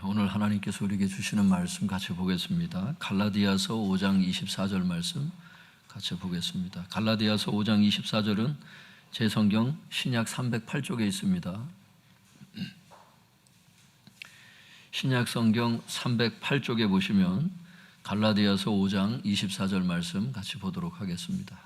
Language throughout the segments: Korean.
오늘 하나님께서 우리에게 주시는 말씀 같이 보겠습니다. 갈라디아서 5장 24절 말씀 같이 보겠습니다. 갈라디아서 5장 24절은 제 성경 신약 308쪽에 있습니다. 신약 성경 308쪽에 보시면 갈라디아서 5장 24절 말씀 같이 보도록 하겠습니다.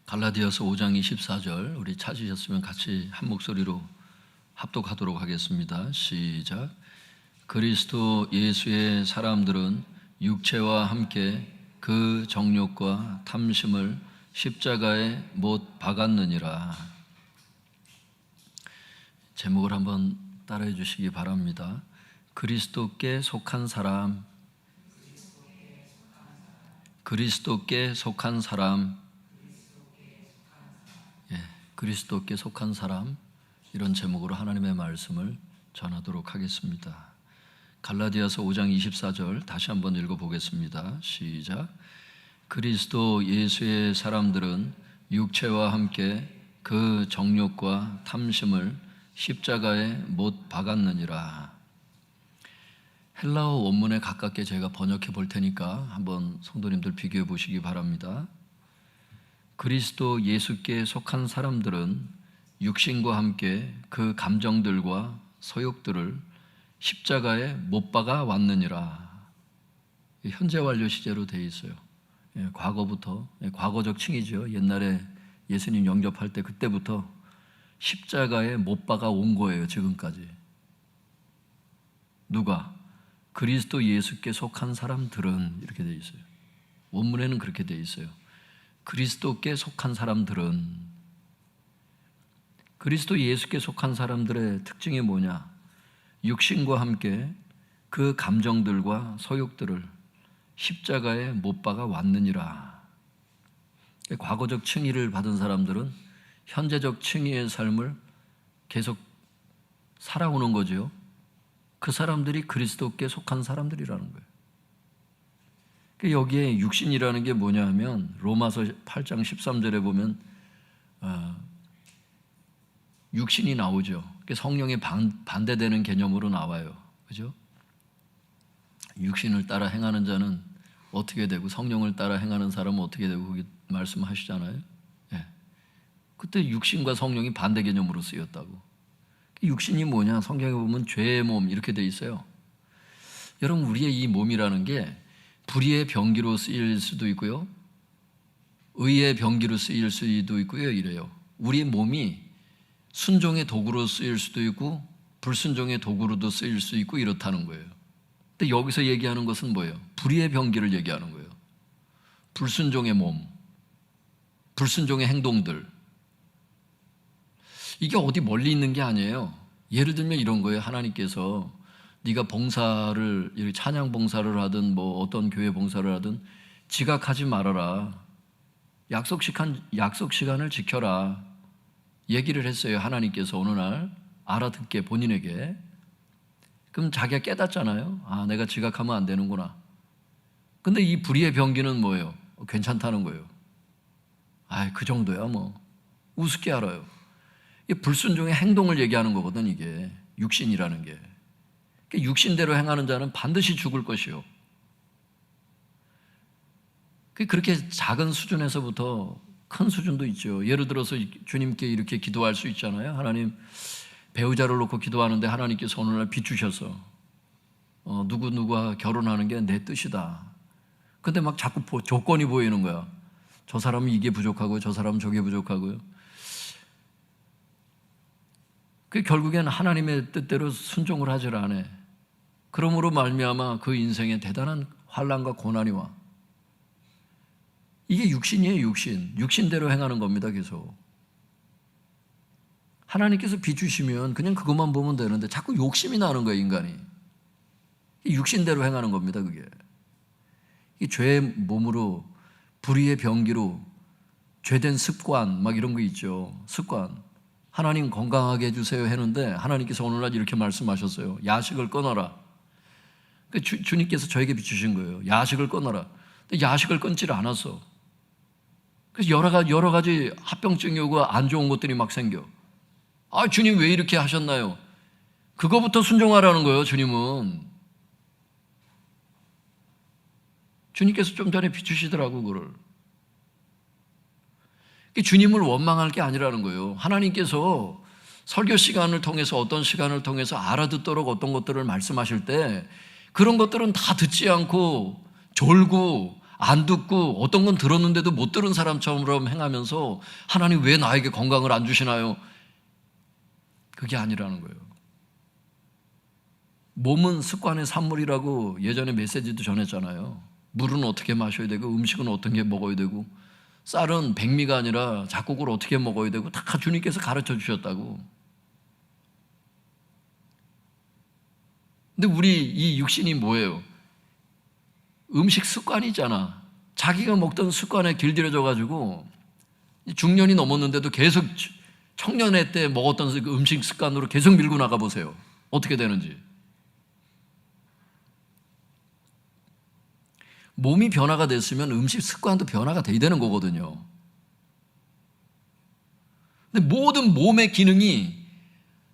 갈라디아서 5장 24절 우리 찾으셨으면 같이 한 목소리로 합독하도록 하겠습니다. 시작. 그리스도 예수의 사람들은 육체와 함께 그 정욕과 탐심을 십자가에 못 박았느니라. 제목을 한번 따라해 주시기 바랍니다. 그리스도께 속한 사람, 그리스도께 속한 사람, 그리스도께 속한 사람, 이런 제목으로 하나님의 말씀을 전하도록 하겠습니다. 갈라디아서 5장 24절 다시 한번 읽어보겠습니다. 시작. 그리스도 예수의 사람들은 육체와 함께 그 정욕과 탐심을 십자가에 못 박았느니라. 헬라어 원문에 가깝게 제가 번역해 볼 테니까 한번 성도님들 비교해 보시기 바랍니다. 그리스도 예수께 속한 사람들은 육신과 함께 그 감정들과 소욕들을 십자가에 못 박아 왔느니라. 현재 완료 시제로 되어 있어요. 과거부터, 과거적 칭이죠. 옛날에 예수님 영접할 때 그때부터 십자가에 못 박아 온 거예요. 지금까지. 누가? 그리스도 예수께 속한 사람들은, 이렇게 되어 있어요. 원문에는 그렇게 되어 있어요. 그리스도께 속한 사람들은. 그리스도 예수께 속한 사람들의 특징이 뭐냐? 육신과 함께 그 감정들과 소욕들을 십자가에 못 박아 왔느니라. 과거적 칭의를 받은 사람들은 현재적 칭의의 삶을 계속 살아오는 거죠. 그 사람들이 그리스도께 속한 사람들이라는 거예요. 여기에 육신이라는 게 뭐냐 하면 로마서 8장 13절에 보면 육신이 나오죠. 성령에 반대되는 개념으로 나와요. 그죠? 육신을 따라 행하는 자는 어떻게 되고 성령을 따라 행하는 사람은 어떻게 되고 그게 말씀하시잖아요. 그때 육신과 성령이 반대 개념으로 쓰였다고. 육신이 뭐냐? 성경에 보면 죄의 몸 이렇게 돼 있어요. 여러분, 우리의 이 몸이라는 게 불의의 병기로 쓰일 수도 있고요, 의의 병기로 쓰일 수도 있고요. 이래요. 우리의 몸이 순종의 도구로 쓰일 수도 있고 불순종의 도구로도 쓰일 수 있고 이렇다는 거예요. 근데 여기서 얘기하는 것은 뭐예요? 불의의 병기를 얘기하는 거예요. 불순종의 몸, 불순종의 행동들. 이게 어디 멀리 있는 게 아니에요. 예를 들면 이런 거예요. 하나님께서 네가 봉사를, 찬양 봉사를 하든 뭐 어떤 교회 봉사를 하든 지각하지 말아라. 약속 시간을 지켜라. 얘기를 했어요. 하나님께서 어느 날 알아듣게 본인에게. 그럼 자기가 깨닫잖아요. 아, 내가 지각하면 안 되는구나. 근데 이 불의의 병기는 뭐예요? 괜찮다는 거예요. 아, 그 정도야 뭐. 우습게 알아요. 이 불순종의 행동을 얘기하는 거거든, 이게. 육신이라는 게. 육신대로 행하는 자는 반드시 죽을 것이요. 그렇게 작은 수준에서부터 큰 수준도 있죠. 예를 들어서 주님께 이렇게 기도할 수 있잖아요. 하나님, 배우자를 놓고 기도하는데 하나님께서 어느 날 비추셔서 누구누구와 결혼하는 게 내 뜻이다. 근데 막 자꾸 조건이 보이는 거야. 저 사람은 이게 부족하고요, 저 사람은 저게 부족하고요. 결국엔 하나님의 뜻대로 순종을 하질 않아. 그러므로 말미암아 그 인생에 대단한 환난과 고난이 와. 이게 육신이에요. 육신대로 행하는 겁니다. 계속. 하나님께서 비추시면 그냥 그것만 보면 되는데 자꾸 욕심이 나는 거예요. 인간이. 육신대로 행하는 겁니다. 그게. 이 죄의 몸으로, 불의의 병기로, 죄된 습관 막 이런 거 있죠. 습관. 하나님 건강하게 해주세요 했는데 하나님께서 오늘날 이렇게 말씀하셨어요. 야식을 끊어라. 주님께서 저에게 비추신 거예요. 야식을 끊어라. 근데 야식을 끊지를 않았어. 그래서 여러 가지 합병증이 오고 안 좋은 것들이 막 생겨. 아, 주님 왜 이렇게 하셨나요? 그거부터 순종하라는 거예요, 주님은. 주님께서 좀 전에 비추시더라고, 그걸. 주님을 원망할 게 아니라는 거예요. 하나님께서 설교 시간을 통해서 어떤 시간을 통해서 알아듣도록 어떤 것들을 말씀하실 때 그런 것들은 다 듣지 않고 졸고 안 듣고 어떤 건 들었는데도 못 들은 사람처럼 행하면서 하나님 왜 나에게 건강을 안 주시나요? 그게 아니라는 거예요. 몸은 습관의 산물이라고 예전에 메시지도 전했잖아요. 물은 어떻게 마셔야 되고 음식은 어떻게 먹어야 되고 쌀은 백미가 아니라 작곡을 어떻게 먹어야 되고 다 주님께서 가르쳐 주셨다고. 근데 우리 이 육신이 뭐예요? 음식 습관이잖아. 자기가 먹던 습관에 길들여져 가지고 중년이 넘었는데도 계속 청년회 때 먹었던 그 음식 습관으로 계속 밀고 나가 보세요. 어떻게 되는지. 몸이 변화가 됐으면 음식 습관도 변화가 돼야 되는 거거든요. 근데 모든 몸의 기능이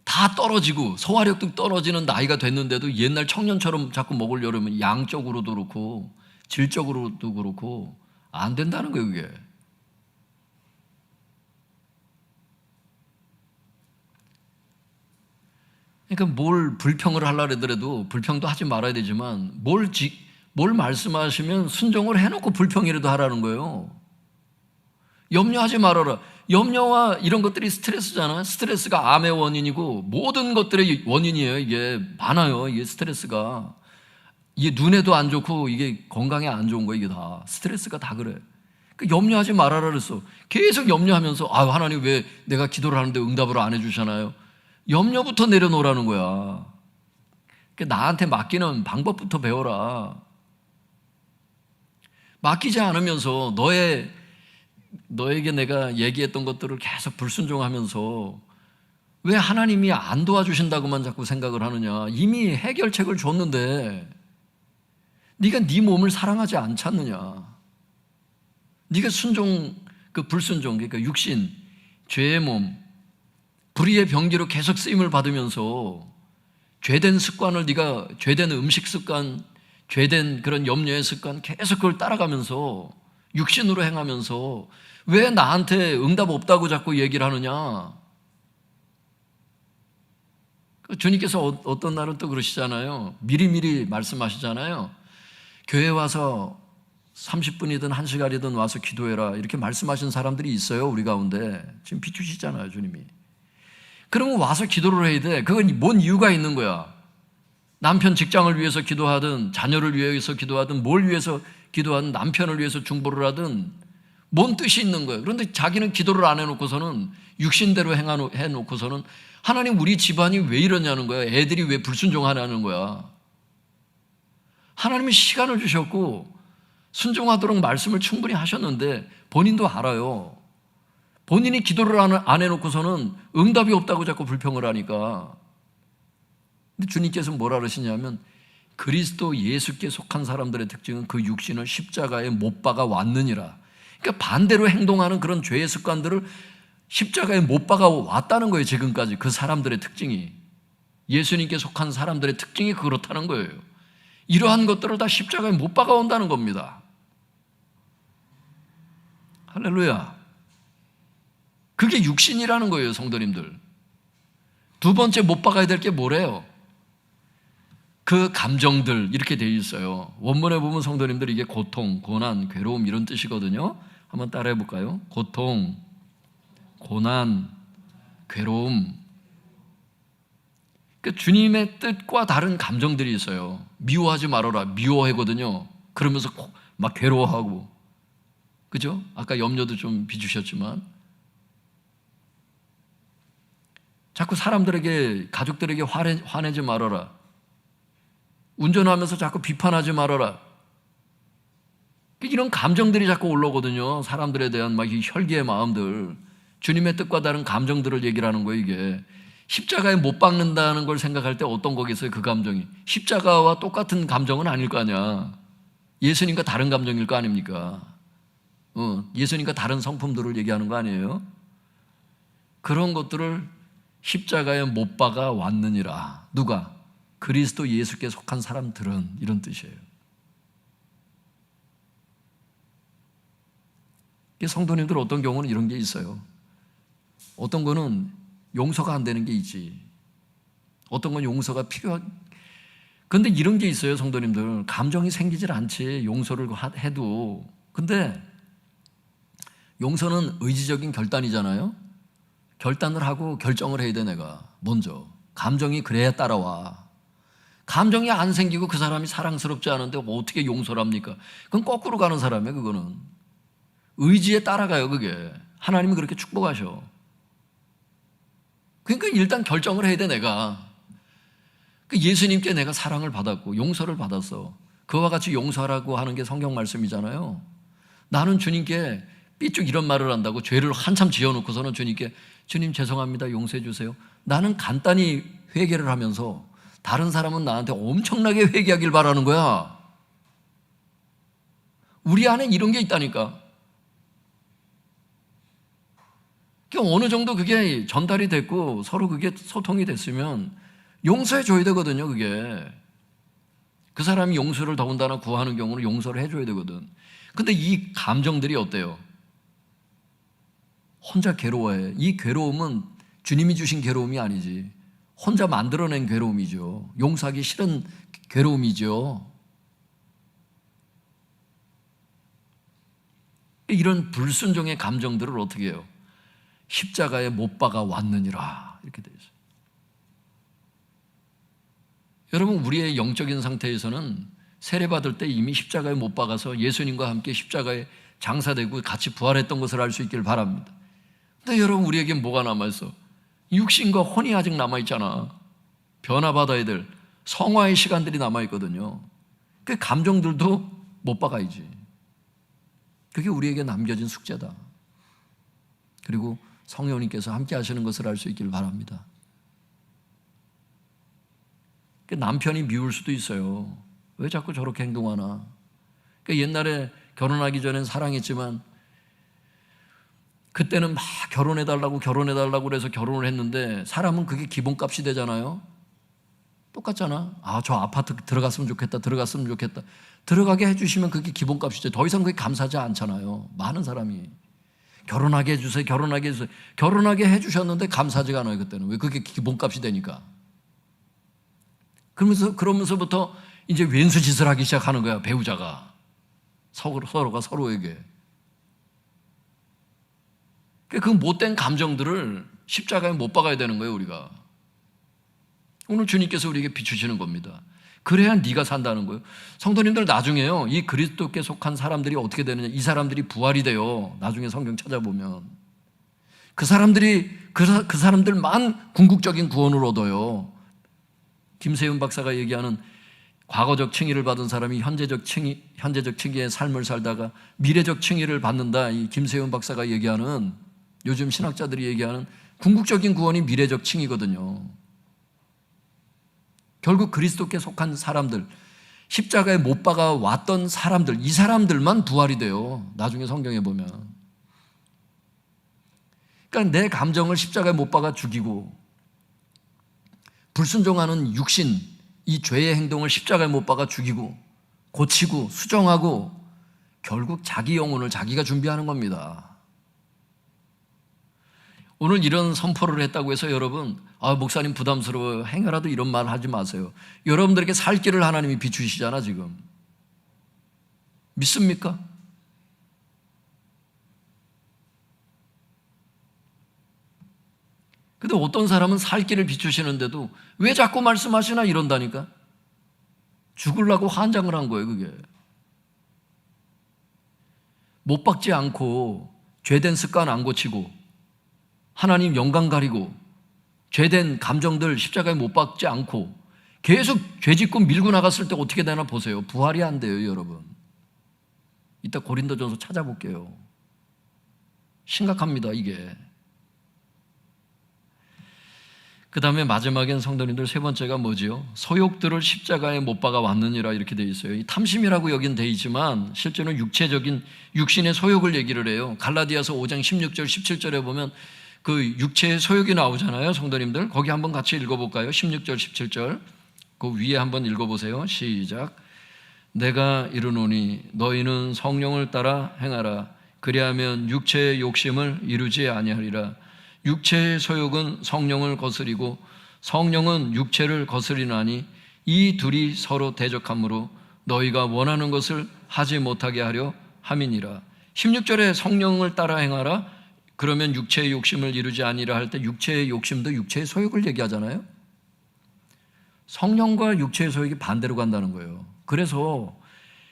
다 떨어지고 소화력도 떨어지는 나이가 됐는데도 옛날 청년처럼 자꾸 먹으려면 양적으로도 그렇고 질적으로도 그렇고 안 된다는 거예요, 그게. 그러니까 뭘 불평을 하려고 하더라도 불평도 하지 말아야 되지만 뭘 말씀하시면 순종을 해놓고 불평이라도 하라는 거예요. 염려하지 말아라. 염려와 이런 것들이 스트레스잖아요. 스트레스가 암의 원인이고 모든 것들의 원인이에요. 이게 많아요. 이게 스트레스가. 이게 눈에도 안 좋고 이게 건강에 안 좋은 거예요. 이게 다. 스트레스가 다 그래. 그러니까 염려하지 말아라 그랬어. 계속 염려하면서 하나님 왜 내가 기도를 하는데 응답을 안 해주시나요? 염려부터 내려놓으라는 거야. 그러니까 나한테 맡기는 방법부터 배워라. 맡기지 않으면서 너에게 내가 얘기했던 것들을 계속 불순종하면서 왜 하나님이 안 도와주신다고만 자꾸 생각을 하느냐. 이미 해결책을 줬는데 네가 네 몸을 사랑하지 않지 않느냐. 네가 불순종, 그러니까 육신, 죄의 몸, 불의의 병기로 계속 쓰임을 받으면서 죄된 습관을 네가 죄된 음식 습관, 죄된 그런 염려의 습관 계속 그걸 따라가면서 육신으로 행하면서 왜 나한테 응답 없다고 자꾸 얘기를 하느냐. 주님께서 어떤 날은 또 그러시잖아요. 미리미리 말씀하시잖아요. 교회 와서 30분이든 1시간이든 와서 기도해라 이렇게 말씀하신 사람들이 있어요. 우리 가운데 지금 비추시잖아요, 주님이. 그러면 와서 기도를 해야 돼. 그건 뭔 이유가 있는 거야. 남편 직장을 위해서 기도하든 자녀를 위해서 기도하든 뭘 위해서 기도하든 남편을 위해서 중보를 하든 뭔 뜻이 있는 거예요. 그런데 자기는 기도를 안 해놓고서는 육신대로 해놓고서는 하나님 우리 집안이 왜 이러냐는 거야. 애들이 왜 불순종하냐는 거야. 하나님이 시간을 주셨고 순종하도록 말씀을 충분히 하셨는데 본인도 알아요. 본인이 기도를 안 해놓고서는 응답이 없다고 자꾸 불평을 하니까. 근데 주님께서 뭐라 그러시냐면 그리스도 예수께 속한 사람들의 특징은 그 육신을 십자가에 못 박아 왔느니라. 그러니까 반대로 행동하는 그런 죄의 습관들을 십자가에 못 박아 왔다는 거예요. 지금까지 그 사람들의 특징이. 예수님께 속한 사람들의 특징이 그렇다는 거예요. 이러한 것들을 다 십자가에 못 박아 온다는 겁니다. 할렐루야. 그게 육신이라는 거예요, 성도님들. 두 번째 못 박아야 될 게 뭐래요? 그 감정들 이렇게 되어 있어요. 원문에 보면 성도님들 이게 고통, 고난, 괴로움 이런 뜻이거든요. 한번 따라해 볼까요? 고통, 고난, 괴로움. 그러니까 주님의 뜻과 다른 감정들이 있어요. 미워하지 말아라. 미워하거든요. 그러면서 막 괴로워하고. 그죠? 아까 염려도 좀 비추셨지만 자꾸 사람들에게, 가족들에게 화내지 말아라. 운전하면서 자꾸 비판하지 말아라. 이런 감정들이 자꾸 올라오거든요. 사람들에 대한 막 이 혈기의 마음들. 주님의 뜻과 다른 감정들을 얘기를 하는 거예요, 이게. 십자가에 못 박는다는 걸 생각할 때 어떤 거겠어요, 그 감정이. 십자가와 똑같은 감정은 아닐 거 아니야. 예수님과 다른 감정일 거 아닙니까? 예수님과 다른 성품들을 얘기하는 거 아니에요? 그런 것들을 십자가에 못 박아 왔느니라. 누가? 그리스도 예수께 속한 사람들은, 이런 뜻이에요. 성도님들 어떤 경우는 이런 게 있어요. 어떤 거는 용서가 안 되는 게 있지. 어떤 건 용서가 근데 이런 게 있어요, 성도님들. 감정이 생기질 않지, 용서를 해도. 근데 용서는 의지적인 결단이잖아요. 결단을 하고 결정을 해야 돼, 내가. 먼저. 감정이 그래야 따라와. 감정이 안 생기고 그 사람이 사랑스럽지 않은데 뭐 어떻게 용서를 합니까? 그건 거꾸로 가는 사람이에요, 그거는. 의지에 따라가요, 그게. 하나님이 그렇게 축복하셔. 그러니까 일단 결정을 해야 돼, 내가. 예수님께 내가 사랑을 받았고 용서를 받았어. 그와 같이 용서하라고 하는 게 성경 말씀이잖아요. 나는 주님께 삐쭉 이런 말을 한다고 죄를 한참 지어놓고서는 주님께 주님 죄송합니다, 용서해 주세요. 나는 간단히 회개를 하면서 다른 사람은 나한테 엄청나게 회개하길 바라는 거야. 우리 안에 이런 게 있다니까. 어느 정도 그게 전달이 됐고 서로 그게 소통이 됐으면 용서해 줘야 되거든요, 그게. 그 사람이 용서를 더군다나 구하는 경우는 용서를 해줘야 되거든. 근데 이 감정들이 어때요? 혼자 괴로워해. 이 괴로움은 주님이 주신 괴로움이 아니지. 혼자 만들어낸 괴로움이죠. 용서하기 싫은 괴로움이죠. 이런 불순종의 감정들을 어떻게 해요? 십자가에 못 박아 왔느니라, 이렇게 되어 있어요. 여러분, 우리의 영적인 상태에서는 세례받을 때 이미 십자가에 못 박아서 예수님과 함께 십자가에 장사되고 같이 부활했던 것을 알 수 있기를 바랍니다. 근데 여러분, 우리에게 뭐가 남아있어? 육신과 혼이 아직 남아있잖아. 변화받아야 될 성화의 시간들이 남아있거든요. 그 감정들도 못 박아야지. 그게 우리에게 남겨진 숙제다. 그리고 성령님께서 함께 하시는 것을 알 수 있기를 바랍니다. 남편이 미울 수도 있어요. 왜 자꾸 저렇게 행동하나? 옛날에 결혼하기 전엔 사랑했지만 그때는 막 결혼해달라고 그래서 결혼을 했는데 사람은 그게 기본값이 되잖아요. 똑같잖아. 저 아파트 들어갔으면 좋겠다. 들어가게 해주시면 그게 기본값이죠. 더 이상 그게 감사하지 않잖아요. 많은 사람이. 결혼하게 해주세요. 결혼하게 해주셨는데 감사하지가 않아요, 그때는. 왜? 그게 기본값이 되니까. 그러면서부터 이제 왼수짓을 하기 시작하는 거야, 배우자가. 서로가 서로에게. 그 못된 감정들을 십자가에 못 박아야 되는 거예요, 우리가. 오늘 주님께서 우리에게 비추시는 겁니다. 그래야 네가 산다는 거예요. 성도님들, 나중에요, 이 그리스도께 속한 사람들이 어떻게 되느냐, 이 사람들이 부활이 돼요. 나중에 성경 찾아보면 그 사람들만 궁극적인 구원을 얻어요. 김세윤 박사가 얘기하는 과거적 칭의를 받은 사람이 현재적 칭의의 삶을 살다가 미래적 칭의를 받는다. 이 김세윤 박사가 얘기하는, 요즘 신학자들이 얘기하는 궁극적인 구원이 미래적 칭의거든요. 결국 그리스도께 속한 사람들, 십자가에 못 박아 왔던 사람들, 이 사람들만 부활이 돼요. 나중에 성경에 보면. 그러니까 내 감정을 십자가에 못 박아 죽이고 불순종하는 육신, 이 죄의 행동을 십자가에 못 박아 죽이고 고치고 수정하고 결국 자기 영혼을 자기가 준비하는 겁니다. 오늘 이런 선포를 했다고 해서 여러분, 목사님 부담스러워요, 행여라도 이런 말 하지 마세요. 여러분들에게 살 길을 하나님이 비추시잖아, 지금. 믿습니까? 근데 어떤 사람은 살 길을 비추시는데도 왜 자꾸 말씀하시나 이런다니까. 죽으려고 환장을 한 거예요, 그게. 못 박지 않고 죄된 습관 안 고치고 하나님 영광 가리고 죄된 감정들 십자가에 못 박지 않고 계속 죄짓고 밀고 나갔을 때 어떻게 되나 보세요. 부활이 안 돼요, 여러분. 이따 고린도전서 찾아볼게요. 심각합니다, 이게. 그 다음에 마지막엔 성도님들 세 번째가 뭐지요? 소욕들을 십자가에 못 박아 왔느니라 이렇게 돼 있어요. 이 탐심이라고 여긴 돼 있지만 실제는 육체적인 육신의 소욕을 얘기를 해요. 갈라디아서 5장 16절 17절에 보면 그 육체의 소욕이 나오잖아요. 성도님들 거기 한번 같이 읽어볼까요? 16절 17절 그 위에 한번 읽어보세요. 시작. 내가 이르노니 너희는 성령을 따라 행하라. 그리하면 육체의 욕심을 이루지 아니하리라. 육체의 소욕은 성령을 거스리고 성령은 육체를 거스리나니 이 둘이 서로 대적하므로 너희가 원하는 것을 하지 못하게 하려 함이니라. 16절에 성령을 따라 행하라. 그러면 육체의 욕심을 이루지 아니라 할 때 육체의 욕심도 육체의 소욕을 얘기하잖아요. 성령과 육체의 소욕이 반대로 간다는 거예요. 그래서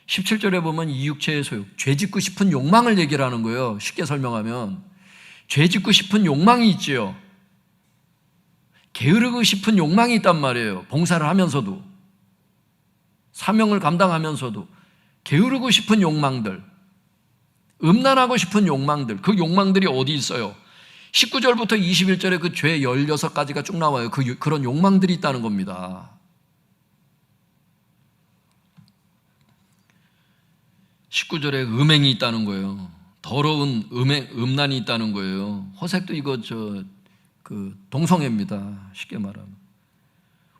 17절에 보면 이 육체의 소욕, 죄 짓고 싶은 욕망을 얘기를 하는 거예요. 쉽게 설명하면 죄 짓고 싶은 욕망이 있지요. 게으르고 싶은 욕망이 있단 말이에요. 봉사를 하면서도 사명을 감당하면서도 게으르고 싶은 욕망들, 음란하고 싶은 욕망들, 그 욕망들이 어디 있어요? 19절부터 21절에 그 죄 16가지가 쭉 나와요. 그런 욕망들이 있다는 겁니다. 19절에 음행이 있다는 거예요. 더러운 음란이 있다는 거예요. 호색도 이거 동성애입니다. 쉽게 말하면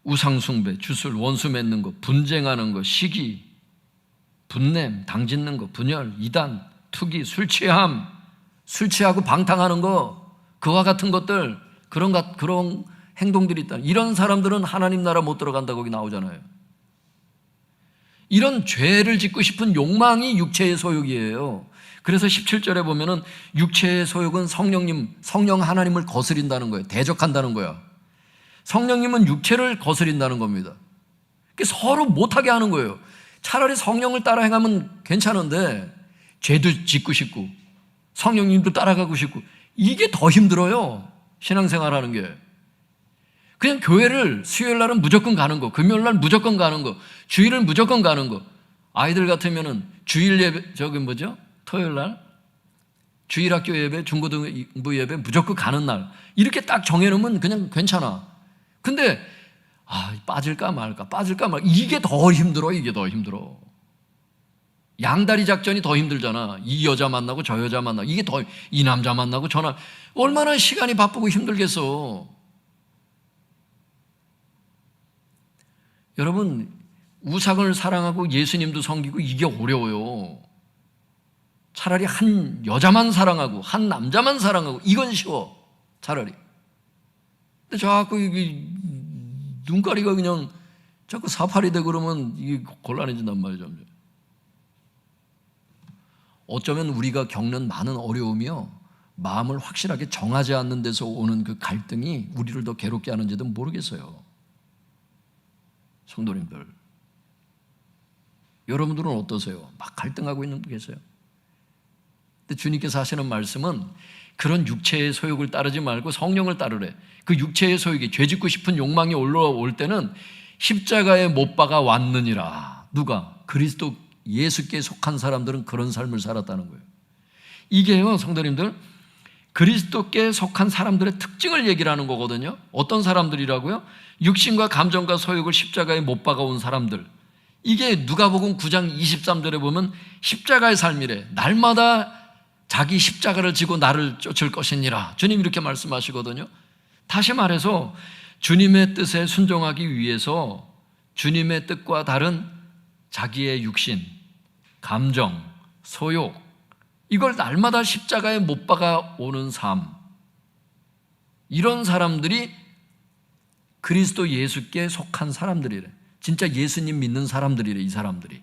우상숭배, 주술, 원수 맺는 거, 분쟁하는 거, 시기, 분냄, 당짓는 거, 분열, 이단, 투기, 술 취하고 방탕하는 거, 그와 같은 것들, 그런 행동들이 있다. 이런 사람들은 하나님 나라 못 들어간다고 거기 나오잖아요. 이런 죄를 짓고 싶은 욕망이 육체의 소욕이에요. 그래서 17절에 보면은 육체의 소욕은 성령 하나님을 거스린다는 거예요. 대적한다는 거야. 성령님은 육체를 거스린다는 겁니다. 서로 못하게 하는 거예요. 차라리 성령을 따라 행하면 괜찮은데 죄도 짓고 싶고 성령님도 따라가고 싶고 이게 더 힘들어요. 신앙생활하는 게. 그냥 교회를 수요일 날은 무조건 가는 거, 금요일 날 무조건 가는 거, 주일은 무조건 가는 거. 아이들 같으면은 주일 예배, 토요일 날 주일학교 예배, 중고등부 예배 무조건 가는 날 이렇게 딱 정해놓으면 그냥 괜찮아. 근데 빠질까 말까 이게 더 힘들어. 이게 더 힘들어. 양다리 작전이 더 힘들잖아. 이 여자 만나고 저 여자 만나고 이 남자 만나고 저 남자 얼마나 시간이 바쁘고 힘들겠어. 여러분 우상을 사랑하고 예수님도 섬기고 이게 어려워요. 차라리 한 여자만 사랑하고 한 남자만 사랑하고 이건 쉬워. 차라리. 근데 자꾸 이게 눈가리가 그냥 자꾸 사팔이 되고 그러면 이게 곤란해진단 말이죠. 어쩌면 우리가 겪는 많은 어려움이요, 마음을 확실하게 정하지 않는 데서 오는 그 갈등이 우리를 더 괴롭게 하는지도 모르겠어요. 성도님들, 여러분들은 어떠세요? 막 갈등하고 있는 분 계세요? 근데 주님께서 하시는 말씀은 그런 육체의 소욕을 따르지 말고 성령을 따르래. 그 육체의 소욕이, 죄짓고 싶은 욕망이 올라올 때는 십자가에 못 박아 왔느니라. 누가? 그리스도 예수께 속한 사람들은 그런 삶을 살았다는 거예요. 이게요, 성도님들, 그리스도께 속한 사람들의 특징을 얘기를 하는 거거든요. 어떤 사람들이라고요? 육신과 감정과 소욕을 십자가에 못 박아온 사람들. 이게 누가복음 9장 23절에 보면 십자가의 삶이래. 날마다 자기 십자가를 지고 나를 쫓을 것이니라. 주님 이렇게 말씀하시거든요. 다시 말해서 주님의 뜻에 순종하기 위해서 주님의 뜻과 다른 자기의 육신, 감정, 소욕, 이걸 날마다 십자가에 못 박아 오는 삶, 이런 사람들이 그리스도 예수께 속한 사람들이래. 진짜 예수님 믿는 사람들이래. 이 사람들이.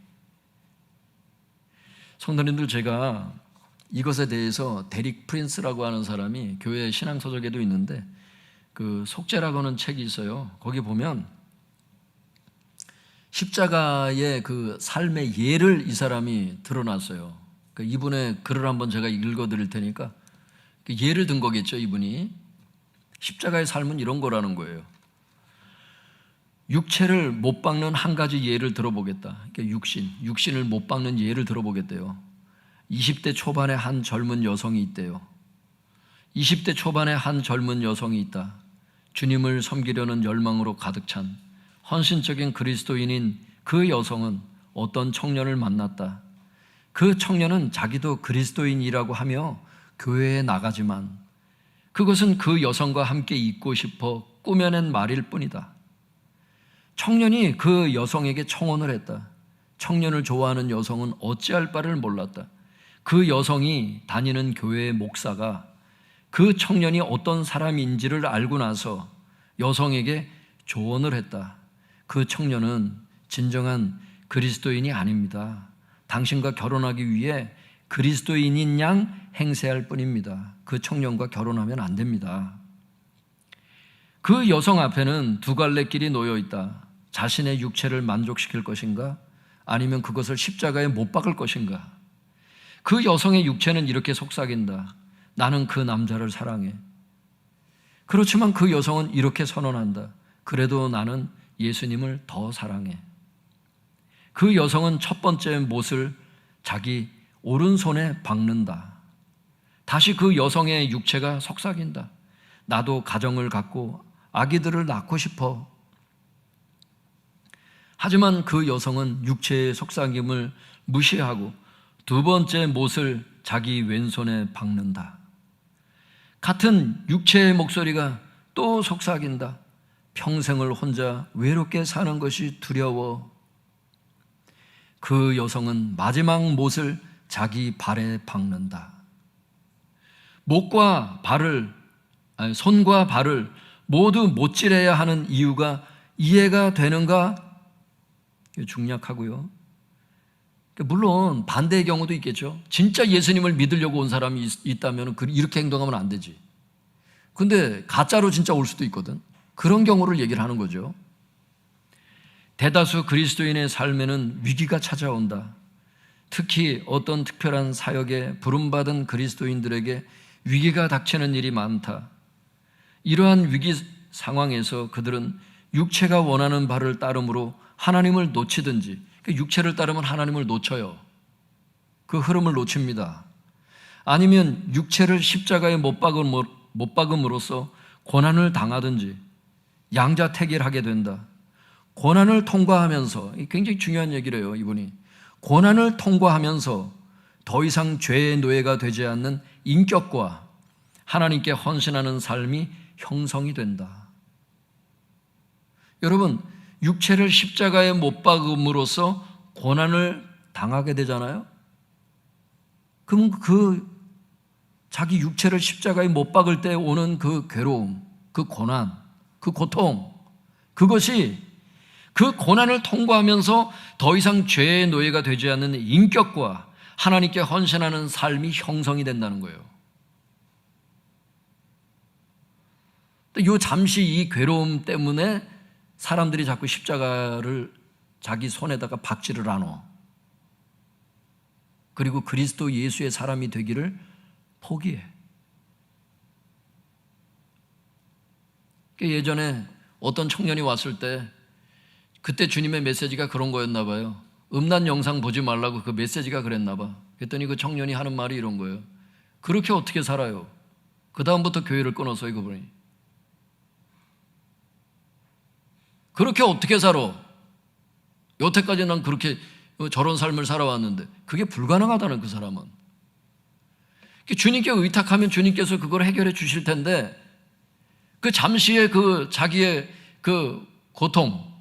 성도님들, 제가 이것에 대해서 데릭 프린스라고 하는 사람이 교회 신앙서적에도 있는데 그 속죄라고 하는 책이 있어요. 거기 보면 십자가의 그 삶의 예를 이 사람이 드러났어요. 이분의 글을 한번 제가 읽어드릴 테니까 예를 든 거겠죠. 이분이 십자가의 삶은 이런 거라는 거예요. 육체를 못 박는 한 가지 예를 들어보겠다. 육신을 못 박는 예를 들어보겠대요. 20대 초반에 한 젊은 여성이 있대요. 20대 초반에 한 젊은 여성이 있다. 주님을 섬기려는 열망으로 가득 찬 헌신적인 그리스도인인 그 여성은 어떤 청년을 만났다. 그 청년은 자기도 그리스도인이라고 하며 교회에 나가지만 그것은 그 여성과 함께 있고 싶어 꾸며낸 말일 뿐이다. 청년이 그 여성에게 청혼을 했다. 청년을 좋아하는 여성은 어찌할 바를 몰랐다. 그 여성이 다니는 교회의 목사가 그 청년이 어떤 사람인지를 알고 나서 여성에게 조언을 했다. 그 청년은 진정한 그리스도인이 아닙니다. 당신과 결혼하기 위해 그리스도인인 양 행세할 뿐입니다. 그 청년과 결혼하면 안 됩니다. 그 여성 앞에는 두 갈래 길이 놓여 있다. 자신의 육체를 만족시킬 것인가? 아니면 그것을 십자가에 못 박을 것인가? 그 여성의 육체는 이렇게 속삭인다. 나는 그 남자를 사랑해. 그렇지만 그 여성은 이렇게 선언한다. 그래도 나는 예수님을 더 사랑해. 그 여성은 첫 번째 못을 자기 오른손에 박는다. 다시 그 여성의 육체가 속삭인다. 나도 가정을 갖고 아기들을 낳고 싶어. 하지만 그 여성은 육체의 속삭임을 무시하고 두 번째 못을 자기 왼손에 박는다. 같은 육체의 목소리가 또 속삭인다. 평생을 혼자 외롭게 사는 것이 두려워. 그 여성은 마지막 못을 자기 발에 박는다. 손과 발을 모두 못질해야 하는 이유가 이해가 되는가? 중략하고요. 물론 반대의 경우도 있겠죠. 진짜 예수님을 믿으려고 온 사람이 있다면 이렇게 행동하면 안 되지. 근데 가짜로 진짜 올 수도 있거든. 그런 경우를 얘기를 하는 거죠. 대다수 그리스도인의 삶에는 위기가 찾아온다. 특히 어떤 특별한 사역에 부름받은 그리스도인들에게 위기가 닥치는 일이 많다. 이러한 위기 상황에서 그들은 육체가 원하는 바를 따름으로 하나님을 놓치든지, 육체를 따르면 하나님을 놓쳐요. 그 흐름을 놓칩니다. 아니면 육체를 십자가에 못 박음으로써 고난을 당하든지 양자택일하게 된다. 고난을 통과하면서, 굉장히 중요한 얘기래요, 이분이. 고난을 통과하면서 더 이상 죄의 노예가 되지 않는 인격과 하나님께 헌신하는 삶이 형성이 된다. 여러분, 육체를 십자가에 못 박음으로써 고난을 당하게 되잖아요. 그럼 자기 육체를 십자가에 못 박을 때 오는 그 괴로움, 그 고난, 그 고통, 그것이 그 고난을 통과하면서 더 이상 죄의 노예가 되지 않는 인격과 하나님께 헌신하는 삶이 형성이 된다는 거예요. 이 잠시 이 괴로움 때문에 사람들이 자꾸 십자가를 자기 손에다가 박지를 않어. 그리고 그리스도 예수의 사람이 되기를 포기해. 예전에 어떤 청년이 왔을 때 그때 주님의 메시지가 그런 거였나 봐요. 음란 영상 보지 말라고 그 메시지가 그랬나 봐. 그랬더니 그 청년이 하는 말이 이런 거예요. 그렇게 어떻게 살아요? 그 다음부터 교회를 끊었어요, 그분이. 그렇게 어떻게 살아? 여태까지 난 그렇게 저런 삶을 살아왔는데 그게 불가능하다는, 그 사람은. 주님께 의탁하면 주님께서 그걸 해결해 주실 텐데 그 잠시의 그 자기의 그 고통,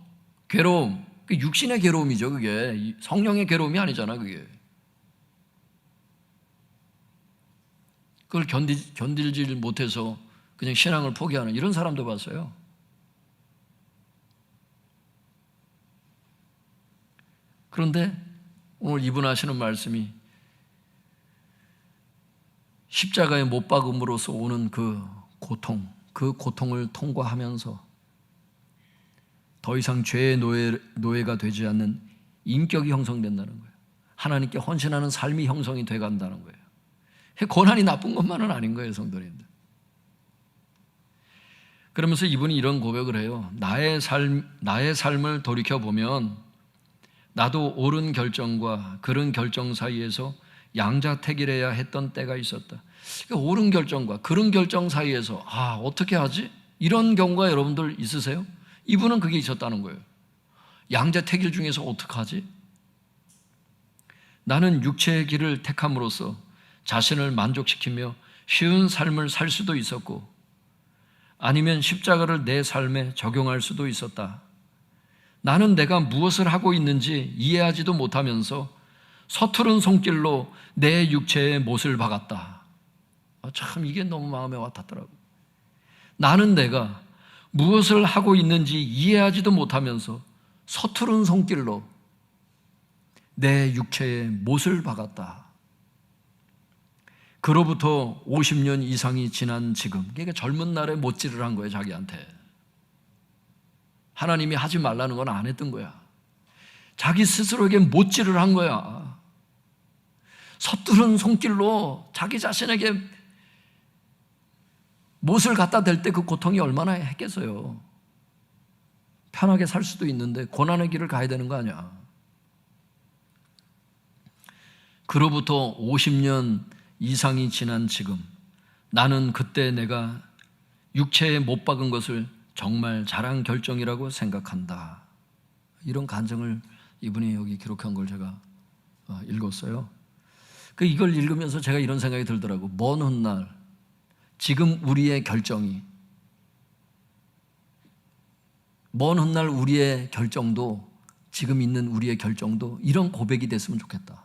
괴로움, 그 육신의 괴로움이죠. 그게 성령의 괴로움이 아니잖아. 그게 그걸 견딜지 못해서 그냥 신앙을 포기하는 이런 사람도 봤어요. 그런데 오늘 이분 하시는 말씀이 십자가에 못 박음으로써 오는 그 고통을 통과하면서 더 이상 죄의 노예가 되지 않는 인격이 형성된다는 거예요. 하나님께 헌신하는 삶이 형성이 돼간다는 거예요. 고난이 나쁜 것만은 아닌 거예요, 성도님들. 그러면서 이분이 이런 고백을 해요. 나의 삶을 돌이켜보면 나도 옳은 결정과 그른 결정 사이에서 양자택일해야 했던 때가 있었다. 그러니까 옳은 결정과 그른 결정 사이에서 어떻게 하지? 이런 경우가 여러분들 있으세요? 이분은 그게 있었다는 거예요. 양자택일 중에서 어떡하지? 나는 육체의 길을 택함으로써 자신을 만족시키며 쉬운 삶을 살 수도 있었고, 아니면 십자가를 내 삶에 적용할 수도 있었다. 나는 내가 무엇을 하고 있는지 이해하지도 못하면서 서투른 손길로 내 육체의 못을 박았다. 참 이게 너무 마음에 와닿더라고요. 나는 내가 무엇을 하고 있는지 이해하지도 못하면서 서투른 손길로 내 육체의 못을 박았다. 그로부터 50년 이상이 지난 지금, 그러니까 젊은 날에 못질을 한 거예요, 자기한테. 하나님이 하지 말라는 건 안 했던 거야. 자기 스스로에게 못질을 한 거야. 서투른 손길로 자기 자신에게 못을 갖다 댈 때 그 고통이 얼마나 했겠어요. 편하게 살 수도 있는데 고난의 길을 가야 되는 거 아니야. 그로부터 50년 이상이 지난 지금, 나는 그때 내가 육체에 못 박은 것을 정말 잘한 결정이라고 생각한다. 이런 간증을 이분이 여기 기록한 걸 제가 읽었어요. 이걸 읽으면서 제가 이런 생각이 들더라고. 먼 훗날 지금 우리의 결정이, 먼 훗날 우리의 결정도, 지금 있는 우리의 결정도 이런 고백이 됐으면 좋겠다.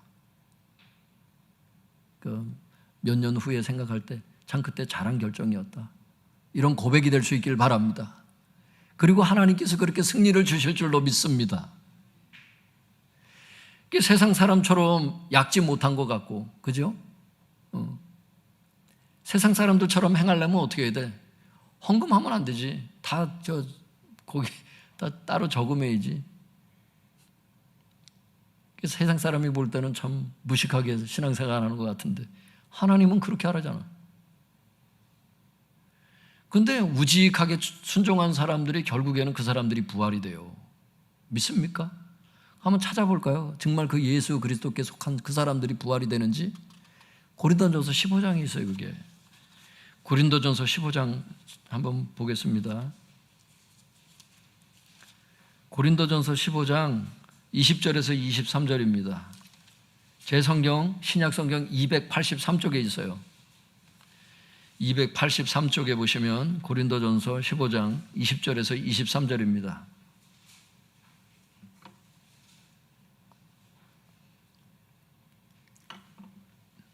몇 년 후에 생각할 때 참 그때 잘한 결정이었다. 이런 고백이 될 수 있길 바랍니다. 그리고 하나님께서 그렇게 승리를 주실 줄로 믿습니다. 세상 사람처럼 약지 못한 것 같고, 그죠? 세상 사람들처럼 행하려면 어떻게 해야 돼? 헌금하면 안 되지. 거기 다 따로 저금해야지. 세상 사람이 볼 때는 참 무식하게 신앙생활 안 하는 것 같은데 하나님은 그렇게 하라잖아. 근데 우직하게 순종한 사람들이 결국에는 그 사람들이 부활이 돼요. 믿습니까? 한번 찾아볼까요? 정말 그 예수 그리스도께 속한 그 사람들이 부활이 되는지. 고린도전서 15장에 있어요, 그게. 고린도전서 15장 한번 보겠습니다. 고린도전서 15장 20절에서 23절입니다. 제 성경, 신약 성경 283쪽에 있어요. 283쪽에 보시면 고린도전서 15장 20절에서 23절입니다.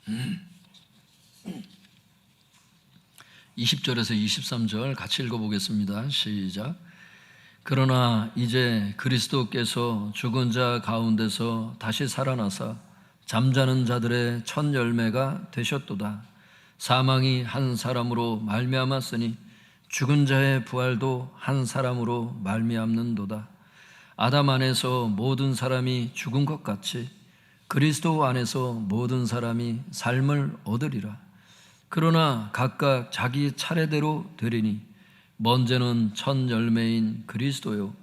음. 20절에서 23절 같이 읽어보겠습니다. 시작. 그러나 이제 그리스도께서 죽은 자 가운데서 다시 살아나사 잠자는 자들의 첫 열매가 되셨도다. 사망이 한 사람으로 말미암았으니 죽은 자의 부활도 한 사람으로 말미암는도다. 아담 안에서 모든 사람이 죽은 것 같이 그리스도 안에서 모든 사람이 삶을 얻으리라. 그러나 각각 자기 차례대로 되리니 먼저는 첫 열매인 그리스도요,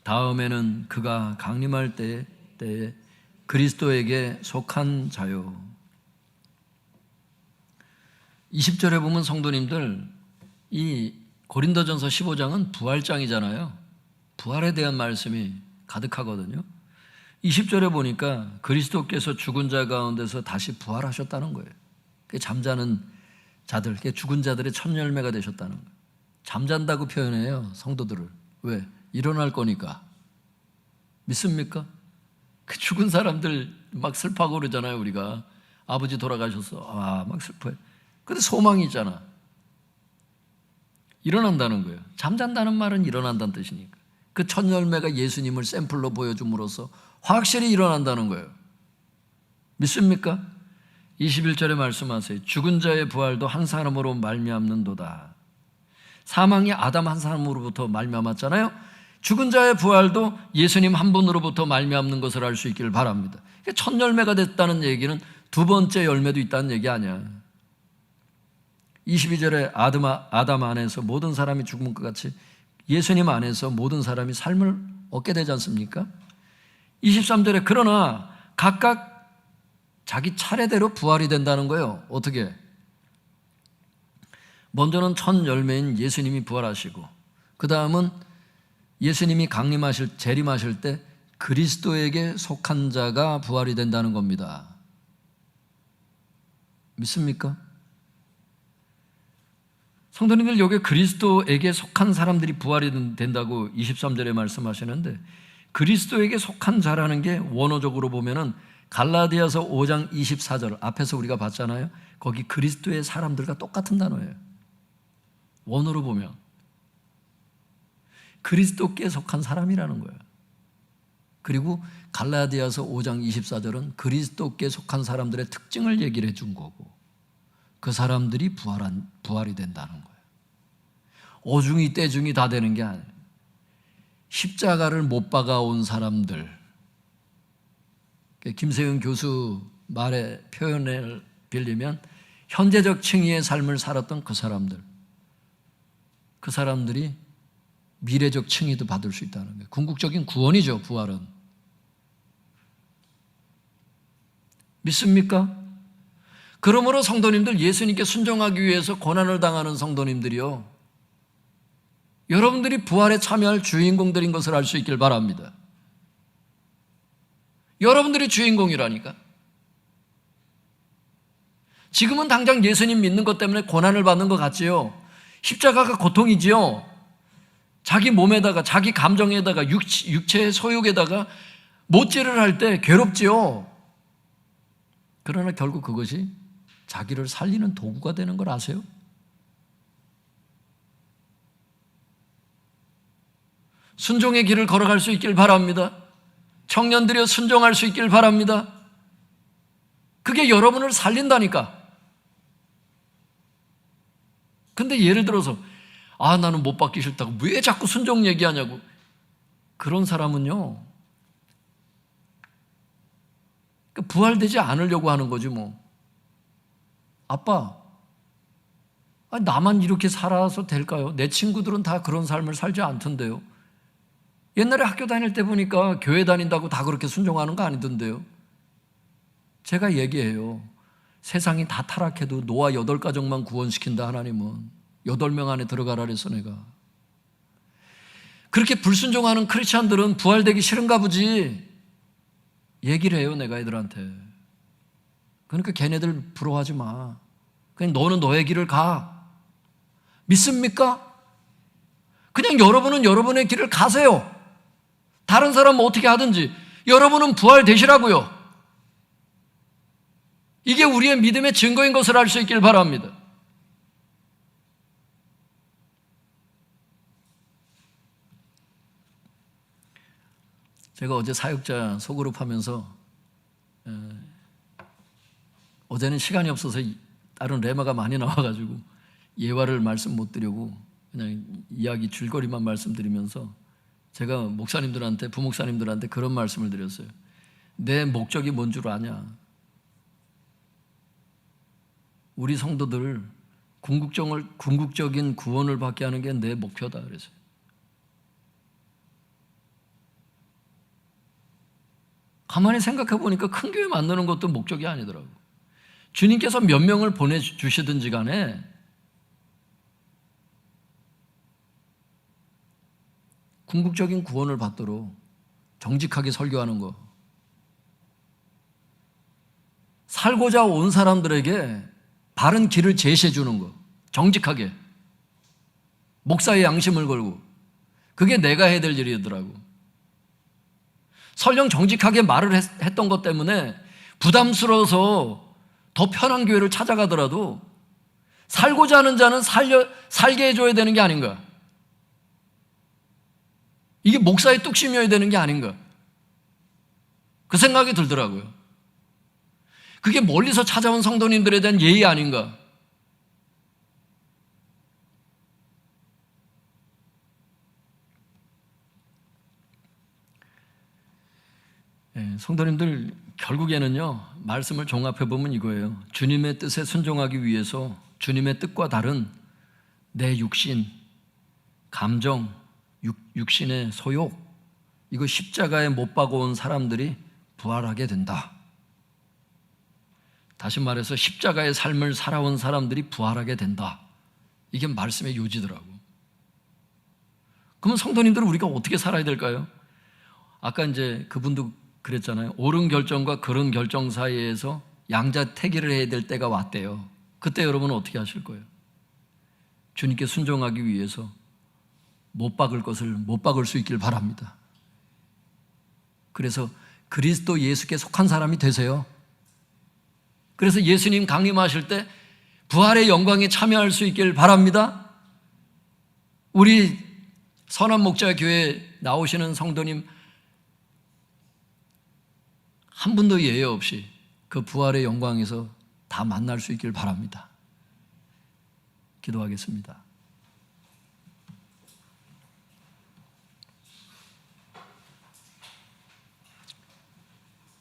다음에는 그가 강림할 때에 그리스도에게 속한 자요. 20절에 보면 성도님들, 이 고린도전서 15장은 부활장이잖아요. 부활에 대한 말씀이 가득하거든요. 20절에 보니까 그리스도께서 죽은 자 가운데서 다시 부활하셨다는 거예요. 잠자는 자들, 죽은 자들의 첫 열매가 되셨다는 거예요. 잠잔다고 표현해요, 성도들을. 왜? 일어날 거니까. 믿습니까? 그 죽은 사람들 막 슬퍼하고 그러잖아요, 우리가. 아버지 돌아가셨어. 막 슬퍼해. 근데 소망이 있잖아. 일어난다는 거예요. 잠잔다는 말은 일어난다는 뜻이니까. 그 첫 열매가 예수님을 샘플로 보여줌으로써 확실히 일어난다는 거예요. 믿습니까? 21절에 말씀하세요. 죽은 자의 부활도 한 사람으로 말미암는도다. 사망이 아담 한 사람으로부터 말미암았잖아요. 죽은 자의 부활도 예수님 한 분으로부터 말미암는 것을 알 수 있기를 바랍니다. 첫 열매가 됐다는 얘기는 두 번째 열매도 있다는 얘기 아니야. 22절에 아담 안에서 모든 사람이 죽은 것 같이 예수님 안에서 모든 사람이 삶을 얻게 되지 않습니까? 23절에 그러나 각각 자기 차례대로 부활이 된다는 거예요. 어떻게? 먼저는 첫 열매인 예수님이 부활하시고, 그 다음은 예수님이 재림하실 때 그리스도에게 속한 자가 부활이 된다는 겁니다. 믿습니까? 성도님들, 여기 그리스도에게 속한 사람들이 부활이 된다고 23절에 말씀하시는데, 그리스도에게 속한 자라는 게 원어적으로 보면은 갈라디아서 5장 24절 앞에서 우리가 봤잖아요. 거기 그리스도의 사람들과 똑같은 단어예요. 원어로 보면 그리스도께 속한 사람이라는 거예요. 그리고 갈라디아서 5장 24절은 그리스도께 속한 사람들의 특징을 얘기를 해준 거고, 그 사람들이 부활이 된다는 거예요. 오중이 떼중이 다 되는 게 아니에요. 십자가를 못 박아온 사람들, 김세윤 교수 말의 표현을 빌리면 현재적 칭의의 삶을 살았던 그 사람들이 미래적 칭의도 받을 수 있다는 거예요. 궁극적인 구원이죠, 부활은. 믿습니까? 그러므로 성도님들, 예수님께 순종하기 위해서 고난을 당하는 성도님들이요, 여러분들이 부활에 참여할 주인공들인 것을 알 수 있길 바랍니다. 여러분들이 주인공이라니까. 지금은 당장 예수님 믿는 것 때문에 고난을 받는 것 같지요. 십자가가 고통이지요. 자기 몸에다가, 자기 감정에다가, 육체의 소욕에다가 못질을 할 때 괴롭지요. 그러나 결국 그것이 자기를 살리는 도구가 되는 걸 아세요? 순종의 길을 걸어갈 수 있길 바랍니다. 청년들이여, 순종할 수 있길 바랍니다. 그게 여러분을 살린다니까. 근데 예를 들어서 나는 못 받기 싫다고 왜 자꾸 순종 얘기하냐고, 그런 사람은요, 부활되지 않으려고 하는 거지 뭐. 아빠, 나만 이렇게 살아서 될까요? 내 친구들은 다 그런 삶을 살지 않던데요. 옛날에 학교 다닐 때 보니까 교회 다닌다고 다 그렇게 순종하는 거 아니던데요. 제가 얘기해요. 세상이 다 타락해도 노아 8가정만 구원시킨다 하나님은. 8명 안에 들어가라 그래서 내가. 그렇게 불순종하는 크리스찬들은 부활되기 싫은가 보지. 얘기를 해요, 내가 애들한테. 그러니까 걔네들 부러워하지 마. 그냥 너는 너의 길을 가. 믿습니까? 그냥 여러분은 여러분의 길을 가세요. 다른 사람은 어떻게 하든지 여러분은 부활되시라고요. 이게 우리의 믿음의 증거인 것을 알 수 있길 바랍니다. 제가 어제 사역자 소그룹 하면서 어제는 시간이 없어서 다른 레마가 많이 나와가지고 예화를 말씀 못 드리고 그냥 이야기 줄거리만 말씀드리면서 제가 목사님들한테, 부목사님들한테 그런 말씀을 드렸어요. 내 목적이 뭔 줄 아냐? 우리 성도들 궁극적인 구원을 받게 하는 게 내 목표다 그래서요. 가만히 생각해 보니까 큰 교회 만드는 것도 목적이 아니더라고요. 주님께서 몇 명을 보내주시든지 간에 궁극적인 구원을 받도록 정직하게 설교하는 거. 살고자 온 사람들에게 바른 길을 제시해 주는 거. 정직하게. 목사의 양심을 걸고. 그게 내가 해야 될 일이더라고. 설령 정직하게 말을 했던 것 때문에 부담스러워서 더 편한 교회를 찾아가더라도 살고자 하는 자는 살게 해줘야 되는 게 아닌가. 이게 목사의 뚝심이어야 되는 게 아닌가. 그 생각이 들더라고요. 그게 멀리서 찾아온 성도님들에 대한 예의 아닌가. 성도님들, 결국에는요, 말씀을 종합해보면 이거예요. 주님의 뜻에 순종하기 위해서 주님의 뜻과 다른 내 육신, 감정, 육신의 소욕, 이거 십자가에 못 박아온 사람들이 부활하게 된다. 다시 말해서 십자가의 삶을 살아온 사람들이 부활하게 된다. 이게 말씀의 요지더라고. 그러면 성도님들은 우리가 어떻게 살아야 될까요? 아까 이제 그분도 그랬잖아요. 옳은 결정과 그른 결정 사이에서 양자택일을 해야 될 때가 왔대요. 그때 여러분은 어떻게 하실 거예요? 주님께 순종하기 위해서 못 박을 것을 못 박을 수 있길 바랍니다. 그래서 그리스도 예수께 속한 사람이 되세요. 그래서 예수님 강림하실 때 부활의 영광에 참여할 수 있길 바랍니다. 우리 선한목자교회 나오시는 성도님 한 분도 예외 없이 그 부활의 영광에서 다 만날 수 있길 바랍니다. 기도하겠습니다.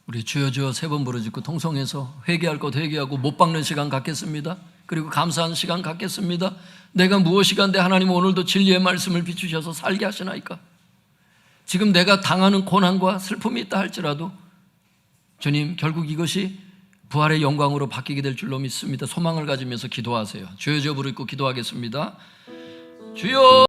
우리 주여 주여 세 번 부르짖고 통성해서 회개할 것 회개하고 못 박는 시간 갖겠습니다. 그리고 감사하는 시간 갖겠습니다. 내가 무엇이간데 하나님 오늘도 진리의 말씀을 비추셔서 살게 하시나이까. 지금 내가 당하는 고난과 슬픔이 있다 할지라도 주님 결국 이것이 부활의 영광으로 바뀌게 될 줄로 믿습니다. 소망을 가지면서 기도하세요. 주여 주여 부르짖고 기도하겠습니다. 주여